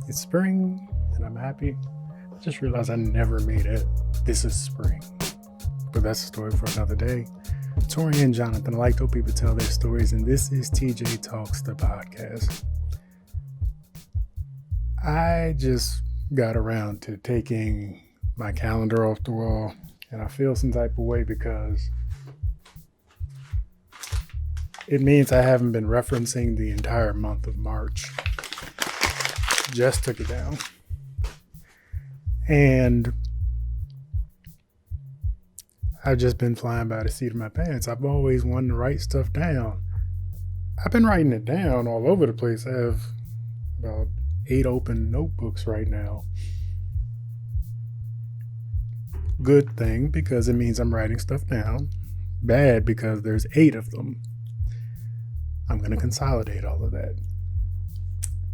It's spring and I'm happy. I just realized I never made it. This is spring. But that's a story for another day. Tori and Jonathan, I like to people tell their stories, and this is TJ Talks, the podcast. I just got around to taking my calendar off the wall, and I feel some type of way because it means I haven't been referencing the entire month of March. Just took it down. And I've just been flying by the seat of my pants. I've always wanted to write stuff down. I've been writing it down all over the place. I have about 8 open notebooks right now. Good thing, because it means I'm writing stuff down. Bad, because there's 8 of them. I'm going to consolidate all of that.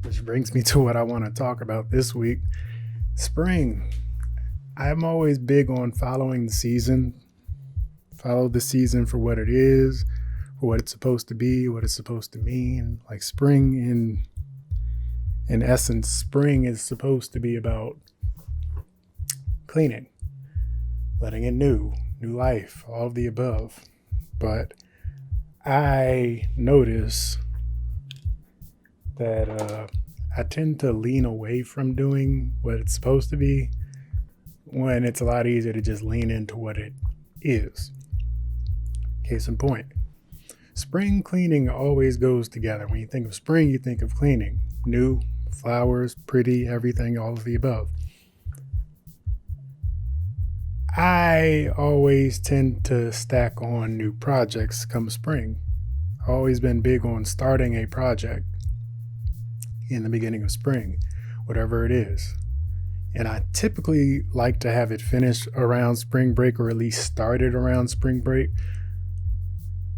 Which brings me to what I want to talk about this week. Spring. I'm always big on following the season. Follow the season for what it is, for what it's supposed to be, what it's supposed to mean. Like spring in essence, spring is supposed to be about cleaning, letting in new life, all of the above. But I notice that I tend to lean away from doing what it's supposed to be when it's a lot easier to just lean into what it is. Case in point, spring cleaning always goes together. When you think of spring, you think of cleaning. New, flowers, pretty, everything, all of the above. I always tend to stack on new projects come spring. I've always been big on starting a project in the beginning of spring, whatever it is. And I typically like to have it finished around spring break, or at least started around spring break.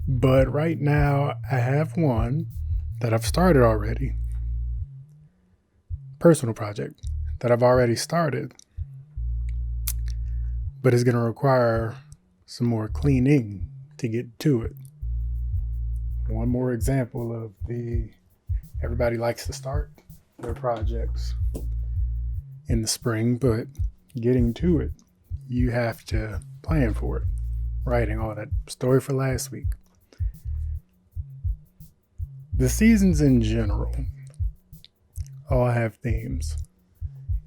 But right now I have one that I've started already. Personal project that I've already started, but it's going to require some more cleaning to get to it. One more example of everybody likes to start their projects in the spring, but getting to it, you have to plan for it. Writing all that story for last week. The seasons in general all have themes.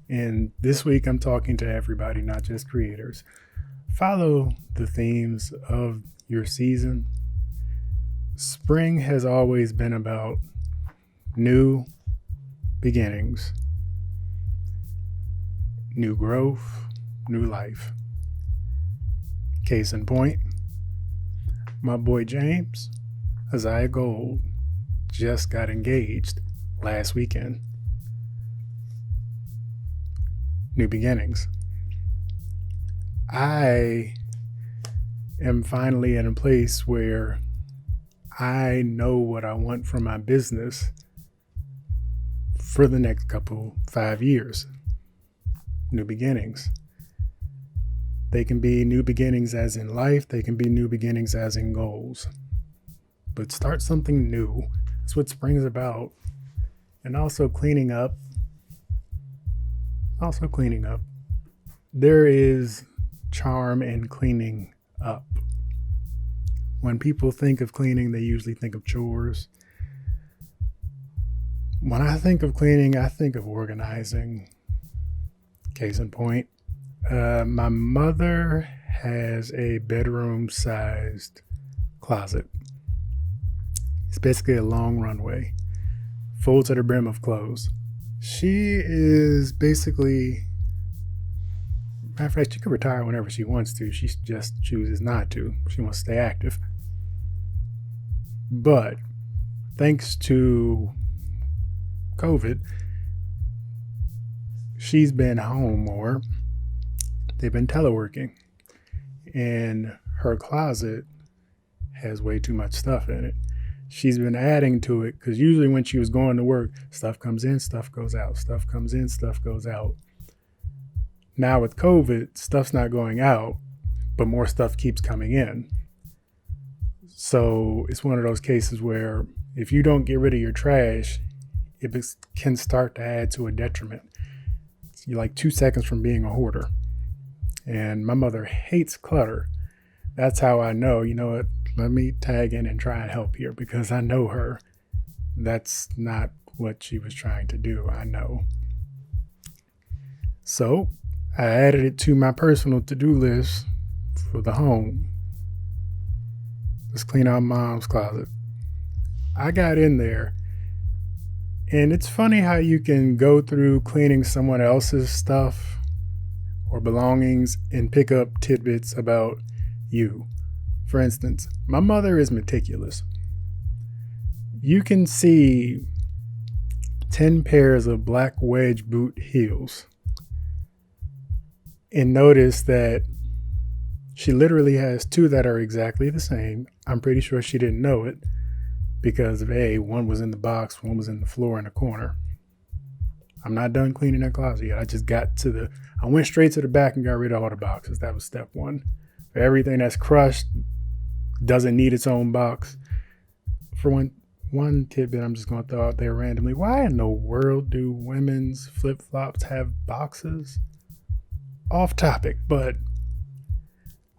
And this week I'm talking to everybody, not just creators. Follow the themes of your season. Spring has always been about new beginnings, new growth, new life. Case in point, my boy James, Isaiah Gold, just got engaged last weekend. New beginnings. I am finally in a place where I know what I want from my business for the next 5 years. New beginnings. They can be new beginnings as in life. They can be new beginnings as in goals. But start something new. That's what spring's about. And also cleaning up. There is charm in cleaning up. When people think of cleaning, they usually think of chores. When I think of cleaning, I think of organizing. Case in point, my mother has a bedroom-sized closet. It's basically a long runway, full to the brim of clothes. She is basically, matter of fact, she could retire whenever she wants to. She just chooses not to. She wants to stay active. But thanks to COVID, she's been home more. They've been teleworking. And her closet has way too much stuff in it. She's been adding to it because usually when she was going to work, stuff comes in, stuff goes out, stuff comes in, stuff goes out. Now with COVID, stuff's not going out, but more stuff keeps coming in. So it's one of those cases where if you don't get rid of your trash, it can start to add to a detriment. You're like 2 seconds from being a hoarder. And my mother hates clutter. That's how I know, you know what, let me tag in and try and help here, because I know her. That's not what she was trying to do, I know. So I added it to my personal to-do list for the home. Let's clean out mom's closet. I got in there, and it's funny how you can go through cleaning someone else's stuff or belongings and pick up tidbits about you. For instance, my mother is meticulous. You can see 10 pairs of black wedge boot heels and notice that she literally has 2 that are exactly the same. I'm pretty sure she didn't know it because of one was in the box, one was in the floor in the corner. I'm not done cleaning that closet yet. I went straight to the back and got rid of all the boxes. That was step 1. For everything that's crushed, doesn't need its own box. For one tidbit I'm just going to throw out there randomly. Why in the world do women's flip-flops have boxes? Off topic, but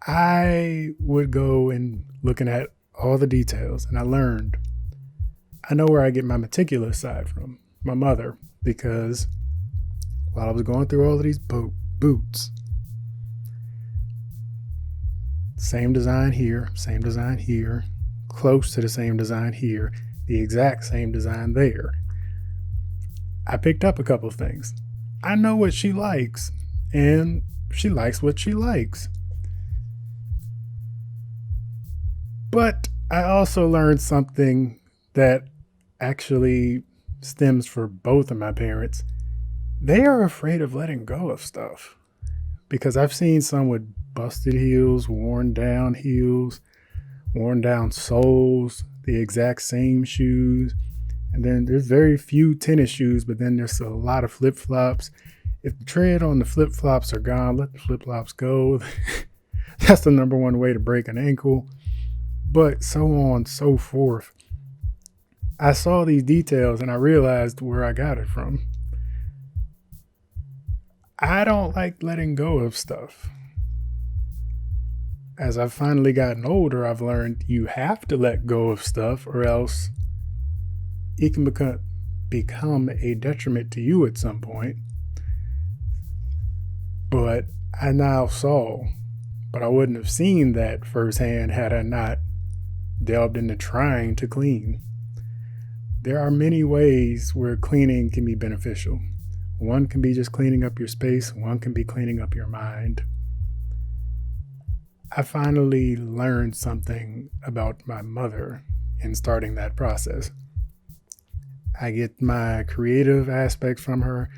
I would go and looking at all the details, and I know where I get my meticulous side from, my mother, because while I was going through all of these boots, same design here, close to the same design here, the exact same design there, I picked up a couple of things. I know what she likes, and she likes what she likes. But I also learned something that actually stems for both of my parents. They are afraid of letting go of stuff, because I've seen some with busted heels, worn down soles, the exact same shoes. And then there's very few tennis shoes, but then there's a lot of flip-flops. If the tread on the flip-flops are gone, let the flip-flops go. That's the number one way to break an ankle. But so on and so forth. I saw these details and I realized where I got it from. I don't like letting go of stuff. As I've finally gotten older, I've learned you have to let go of stuff, or else it can become a detriment to you at some point. But I now saw, but I wouldn't have seen that firsthand had I not delved into trying to clean. There are many ways where cleaning can be beneficial. One can be just cleaning up your space. One can be cleaning up your mind. I finally learned something about my mother in starting that process. I get my creative aspects from her.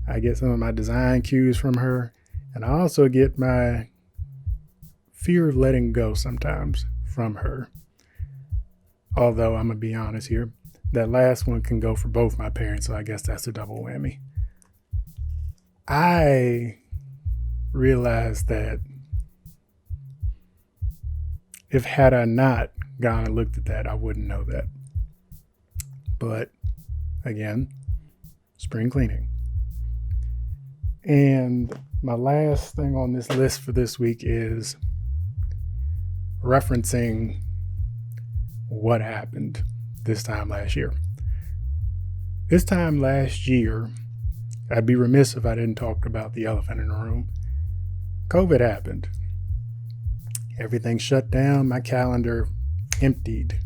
I get some of my design cues from her. And I also get my fear of letting go sometimes from her. Although I'm going to be honest here, that last one can go for both my parents, so I guess that's a double whammy. I realized that had I not gone and looked at that, I wouldn't know that. But again, spring cleaning. And my last thing on this list for this week is referencing what happened this time last year. This time last year, I'd be remiss if I didn't talk about the elephant in the room. COVID happened. Everything shut down. My calendar emptied.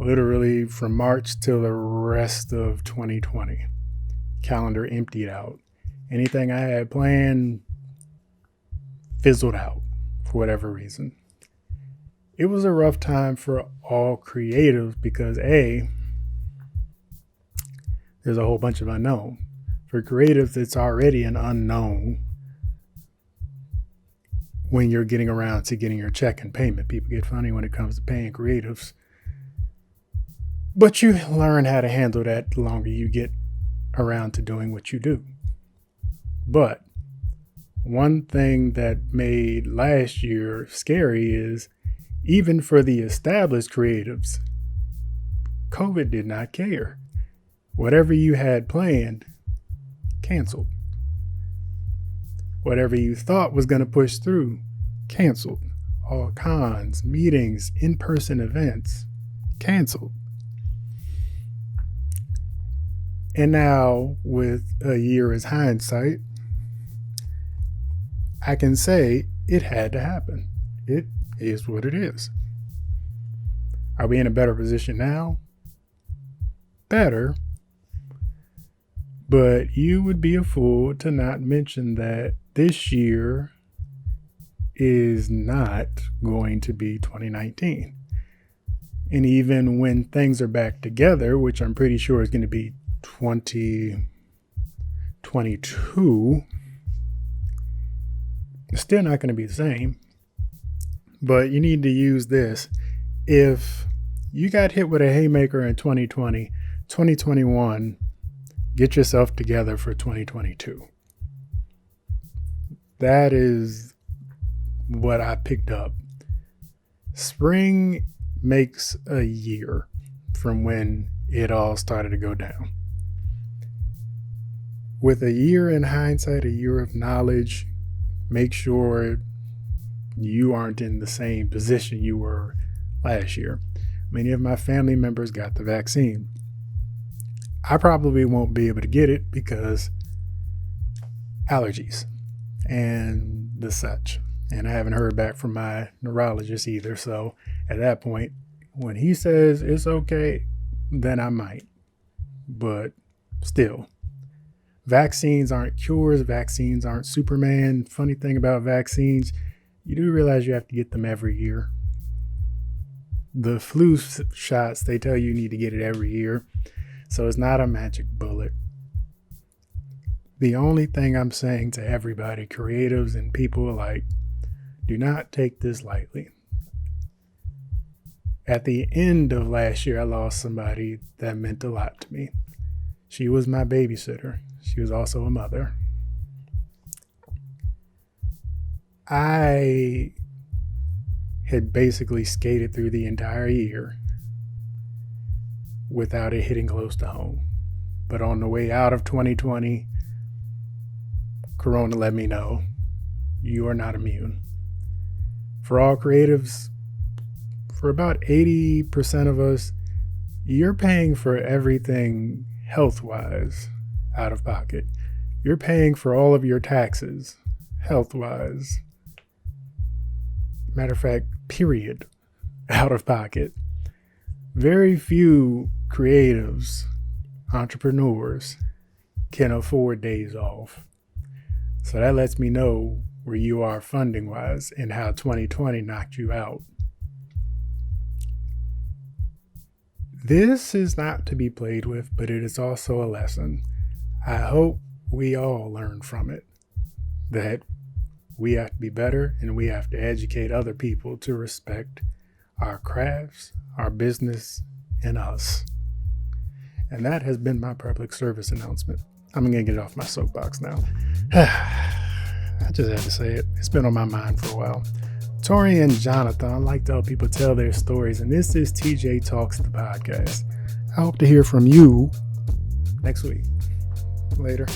Literally from March till the rest of 2020. Calendar emptied out. Anything I had planned fizzled out for whatever reason. It was a rough time for all creatives because there's a whole bunch of unknown. For creatives, it's already an unknown when you're getting around to getting your check and payment. People get funny when it comes to paying creatives. But you learn how to handle that the longer you get around to doing what you do. But one thing that made last year scary is even for the established creatives, COVID did not care. Whatever you had planned, canceled. Whatever you thought was going to push through, canceled. All cons, meetings, in-person events, canceled. And now, with a year as hindsight, I can say it had to happen. It is what it is. Are we in a better position now? Better. But you would be a fool to not mention that this year is not going to be 2019. And even when things are back together, which I'm pretty sure is going to be 2022, it's still not going to be the same. But you need to use this. If you got hit with a haymaker in 2020, 2021, get yourself together for 2022. That is what I picked up. Spring makes a year from when it all started to go down. With a year in hindsight, a year of knowledge, make sure you aren't in the same position you were last year. Many of my family members got the vaccine. I probably won't be able to get it because allergies and the such. And I haven't heard back from my neurologist either. So at that point, when he says it's okay, then I might. But still, vaccines aren't cures. Vaccines aren't Superman. Funny thing about vaccines, you do realize you have to get them every year. The flu shots, they tell you need to get it every year. So it's not a magic bullet. The only thing I'm saying to everybody, creatives and people alike, do not take this lightly. At the end of last year, I lost somebody that meant a lot to me. She was my babysitter. She was also a mother. I had basically skated through the entire year without it hitting close to home. But on the way out of 2020, Corona let me know you are not immune. For all creatives, for about 80% of us, you're paying for everything health-wise out of pocket. You're paying for all of your taxes health-wise. Matter of fact, period, out of pocket. Very few creatives, entrepreneurs, can afford days off. So that lets me know where you are funding-wise and how 2020 knocked you out. This is not to be played with, but it is also a lesson. I hope we all learn from it, that we have to be better and we have to educate other people to respect our crafts, our business, and us. And that has been my public service announcement. I'm going to get off my soapbox now. I just had to say it. It's been on my mind for a while. Tori and Jonathan, I like to help people tell their stories, and this is TJ Talks, the podcast. I hope to hear from you next week. Later.